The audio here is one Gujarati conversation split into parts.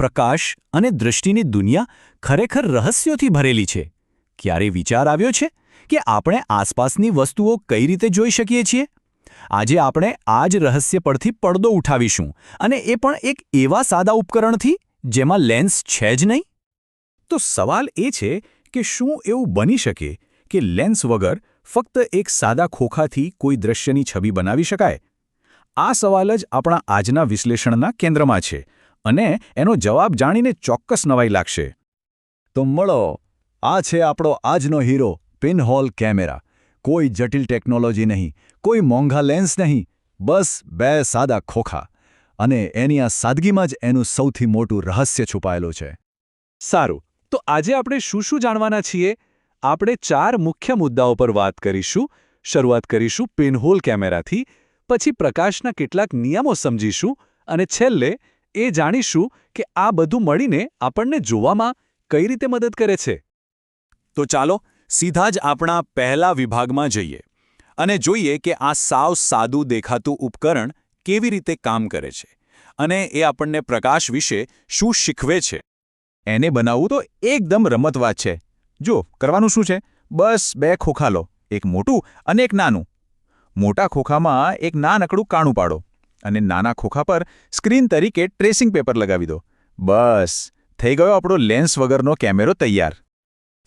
પ્રકાશ અને દૃષ્ટિની દુનિયા ખરેખર રહસ્યોથી ભરેલી છે. ક્યારે વિચાર આવ્યો છે કે આપણે આસપાસની વસ્તુઓ કઈ રીતે જોઈ શકીએ છીએ? આજે આપણે આ જ રહસ્ય પરથી પડદો ઉઠાવીશું, અને એ પણ એક એવા સાદા ઉપકરણથી જેમાં લેન્સ છે જ નહીં. તો સવાલ એ છે કે શું એવું બની શકે કે લેન્સ વગર ફક્ત એક સાદા ખોખાથી કોઈ દૃશ્યની છબી બનાવી શકાય? આ સવાલ જ આપણા આજના વિશ્લેષણના કેન્દ્રમાં છે, અને એનો જવાબ જાણીને ચોક્કસ નવાઈ લાગશે. તો મળો, આ છે આપણો આજનો હીરો, પિનહોલ કેમેરા. કોઈ જટિલ ટેકનોલોજી નહીં, કોઈ મોંઘા લેન્સ નહીં, બસ બે સાદા ખોખા. અને એની આ સાદગીમાં જ એનું સૌથી મોટું રહસ્ય છુપાયેલું છે. સારું, તો આજે આપણે શું જાણવાના છીએ? આપણે 4 મુખ્ય મુદ્દાઓ પર વાત કરીશું. શરૂઆત કરીશું પિનહોલ કેમેરાથી, પછી પ્રકાશના કેટલાક નિયમો સમજીશું, અને છેલ્લે એ જાણીશું કે આ બધું મળીને આપણને જોવામાં કઈ રીતે મદદ કરે છે. તો ચાલો સીધા જ આપણા પહેલા વિભાગમાં જઈએ અને જોઈએ કે આ સાવ સાદું દેખાતું ઉપકરણ કેવી રીતે કામ કરે છે, અને એ આપણને પ્રકાશ વિશે શું શીખવે છે. એને બનાવવું તો એકદમ રમતવાત છે. જો કરવાનું શું છે, બસ 2 ખોખા લો, એક મોટું અને એક નાનું. મોટા ખોખામાં એક નાનકડું કાણું પાડો અને નાના ખોખા પર સ્ક્રીન તરીકે ટ્રેસિંગ પેપર લગાવી દો. બસ થઈ ગયો આપણો લેન્સ વગરનો કેમેરો તૈયાર.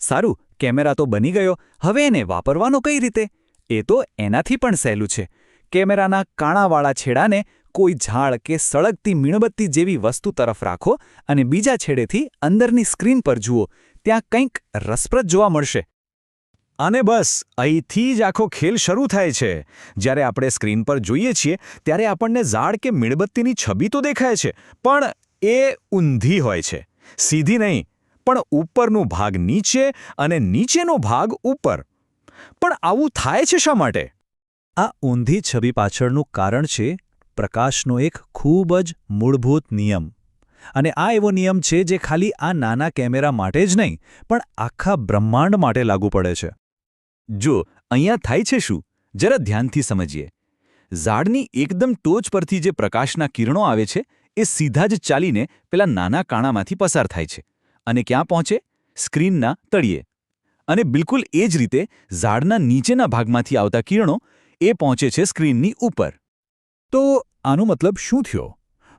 સારું, કેમેરા તો બની ગયો. હવે એને વાપરવાનો કઈ રીતે? એ તો એનાથી પણ સહેલું છે. કેમેરાના કાણાવાળા છેડાને કોઈ ઝાડ કે સળગતી મીણબત્તી જેવી વસ્તુ તરફ રાખો અને બીજા છેડેથી અંદરની સ્ક્રીન પર જુઓ. ત્યાં કંઈક રસપ્રદ જોવા મળશે. અને બસ અહીંથી જ આખો ખેલ શરૂ થાય છે. જ્યારે આપણે સ્ક્રીન પર જોઈએ છીએ ત્યારે આપણને ઝાડ કે મીણબત્તીની છબી તો દેખાય છે, પણ એ ઊંધી હોય છે. સીધી નહીં, પણ ઉપરનો ભાગ નીચે અને નીચેનો ભાગ ઉપર. પણ આવું થાય છે શા માટે? આ ઊંધી છબી પાછળનું કારણ છે પ્રકાશનો એક ખૂબ જ મૂળભૂત નિયમ. અને આ એવો નિયમ છે જે ખાલી આ નાના કેમેરા માટે જ નહીં, પણ આખા બ્રહ્માંડ માટે લાગુ પડે છે. જો અહીંયા થાય છે શું, જરા ધ્યાનથી સમજીએ. ઝાડની એકદમ ટોચ પરથી જે પ્રકાશના કિરણો આવે છે એ સીધા જ ચાલીને પેલા નાના કાણામાંથી પસાર થાય છે અને ક્યાં પહોંચે? સ્ક્રીનના તળિયે. અને બિલકુલ એ જ રીતે ઝાડના નીચેના ભાગમાંથી આવતા કિરણો એ પહોંચે છે સ્ક્રીનની ઉપર. તો આનો મતલબ શું થયો?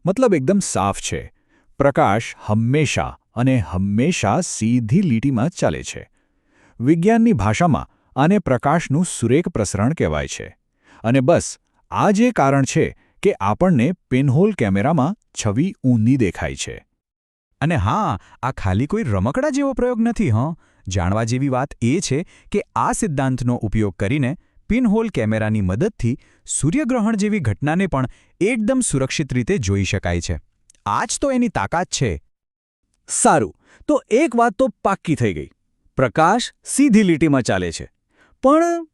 મતલબ એકદમ સાફ છે. પ્રકાશ હંમેશા સીધી લીટીમાં ચાલે છે. વિજ્ઞાનની ભાષામાં આને પ્રકાશનું સુરેખ પ્રસરણ કહેવાય છે. અને બસ આ જે કારણ છે કે આપણને પિનહોલ કેમેરામાં છબી ઊંધી દેખાય છે. અને હા, આ ખાલી કોઈ રમકડા જેવો પ્રયોગ નથી. જાણવા જેવી વાત એ છે કે આ સિદ્ધાંતનો ઉપયોગ કરીને પિનહોલ કેમેરાની મદદથી સૂર્યગ્રહણ જેવી ઘટનાને પણ એકદમ સુરક્ષિત રીતે જોઈ શકાય છે. આ જ તો એની તાકાત છે. સારું, તો એક વાત તો પાક્કી થઈ ગઈ. પ્રકાશ સીધી લીટીમાં ચાલે છે. પણ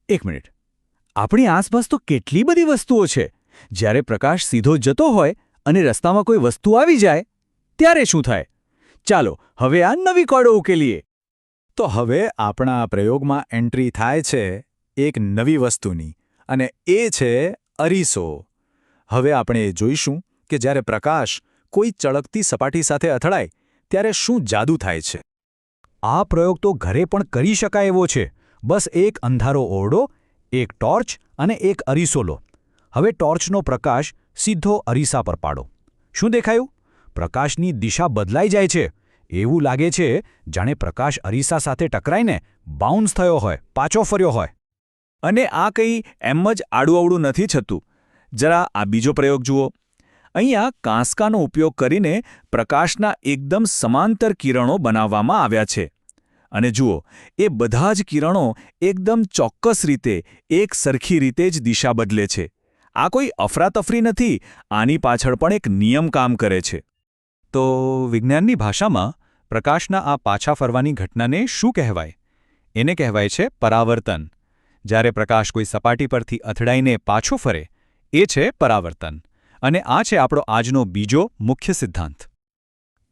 એક મિનિટ, આપણી આસપાસ તો કેટલી બધી વસ્તુઓ છે. જ્યારે પ્રકાશ સીધો જતો હોય અને રસ્તામાં કોઈ વસ્તુ આવી જાય ત્યારે શું થાય? ચાલો હવે આ નવી કોડો ઉકેલીએ. તો હવે આપણા પ્રયોગમાં એન્ટ્રી થાય છે એક નવી વસ્તુની, અને એ છે અરીસો. હવે આપણે જોઈશું કે જ્યારે પ્રકાશ કોઈ ચળકતી સપાટી સાથે અથડાય ત્યારે શું જાદુ થાય છે. આ પ્રયોગ તો ઘરે પણ કરી શકાય એવો છે. બસ એક અંધારો ઓરડો, એક ટોર્ચ અને એક અરીસો લો. હવે ટોર્ચનો પ્રકાશ સીધો અરીસા પર પાડો. શું દેખાયું? પ્રકાશની દિશા બદલાઈ જાય છે. એવું લાગે છે જાણે પ્રકાશ અરીસા સાથે ટકરાઈને બાઉન્સ થયો હોય, પાછો ફર્યો હોય. અને આ કંઈ એમ જ આડુંઅવળું નથી થતું. જરા આ બીજો પ્રયોગ જુઓ. અહીંયા કાંસકાનો ઉપયોગ કરીને પ્રકાશના એકદમ સમાંતર કિરણો બનાવવામાં આવ્યા છે. અને જુઓ, એ બધા જ કિરણો એકદમ ચોક્કસ રીતે, એક સરખી રીતે જ દિશા બદલે છે. આ કોઈ અફરાતફરી નથી. આની પાછળ પણ એક નિયમ કામ કરે છે. તો વિજ્ઞાનની ભાષામાં પ્રકાશના આ પાછા ફરવાની ઘટનાને શું કહેવાય? એને કહેવાય છે પરાવર્તન. જ્યારે પ્રકાશ કોઈ સપાટી પરથી અથડાઈને પાછો ફરે, એ છે પરાવર્તન. અને આ છે આપણો આજનો બીજો મુખ્ય સિદ્ધાંત.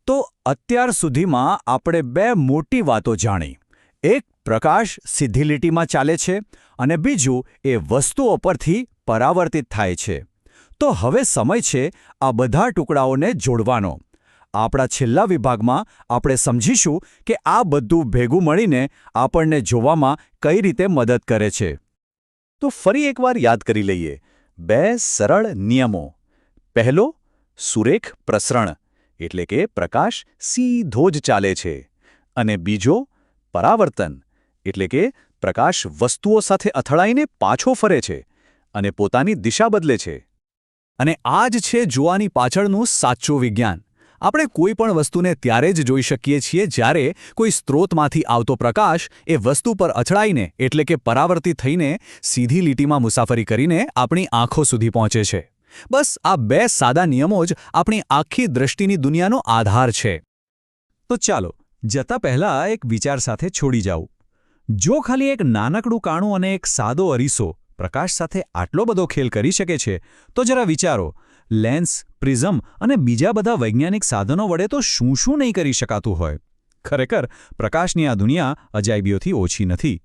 તો અત્યાર સુધીમાં આપણે 2 મોટી વાતો જાણી. એક, પ્રકાશ સીધી લીટીમાં ચાલે છે, અને બીજું, એ વસ્તુઓ પરથી પરાવર્તિત થાય છે. તો હવે સમય છે આ બધા ટુકડાઓને જોડવાનો. આપણા છેલ્લા વિભાગમાં આપણે સમજીશું કે આ બધું ભેગું મળીને આપણને જોવામાં કઈ રીતે મદદ કરે છે. તો ફરી એકવાર યાદ કરી લઈએ 2 સરળ નિયમો. પહેલો, સુરેખ પ્રસરણ, એટલે કે પ્રકાશ સીધો જ ચાલે છે. અને બીજો, પરાવર્તન, એટલે કે પ્રકાશ વસ્તુઓ સાથે અથડાઈને પાછો ફરે છે અને પોતાની દિશા બદલે છે. અને આ જ છે જોવાની પાછળનું સાચું વિજ્ઞાન. આપણે કોઈ પણ વસ્તુને ત્યારે જ જોઈ શકીએ છીએ જ્યારે કોઈ સ્ત્રોતમાંથી આવતો પ્રકાશ એ વસ્તુ પર અથડાઈને એટલે કે પરાવર્તિત થઈને સીધી લીટીમાં મુસાફરી કરીને આપણી આંખો સુધી પહોંચે છે. બસ આ 2 સાદા નિયમો જ આપણી આખી દૃષ્ટિની દુનિયાનો આધાર છે. તો ચાલો જતા પહેલાં એક વિચાર સાથે છોડી જાઉં. જો ખાલી એક નાનકડું કાણું અને એક સાદો અરીસો પ્રકાશ સાથે આટલો બધો ખેલ કરી શકે છે તો જરા વિચારો, લેન્સ, પ્રિઝમ અને બીજા બધા વૈજ્ઞાનિક સાધનો વડે તો શું નહીં કરી શકાતું હોય. ખરેખર પ્રકાશની આ દુનિયા અજાયબીઓથી ઓછી નથી.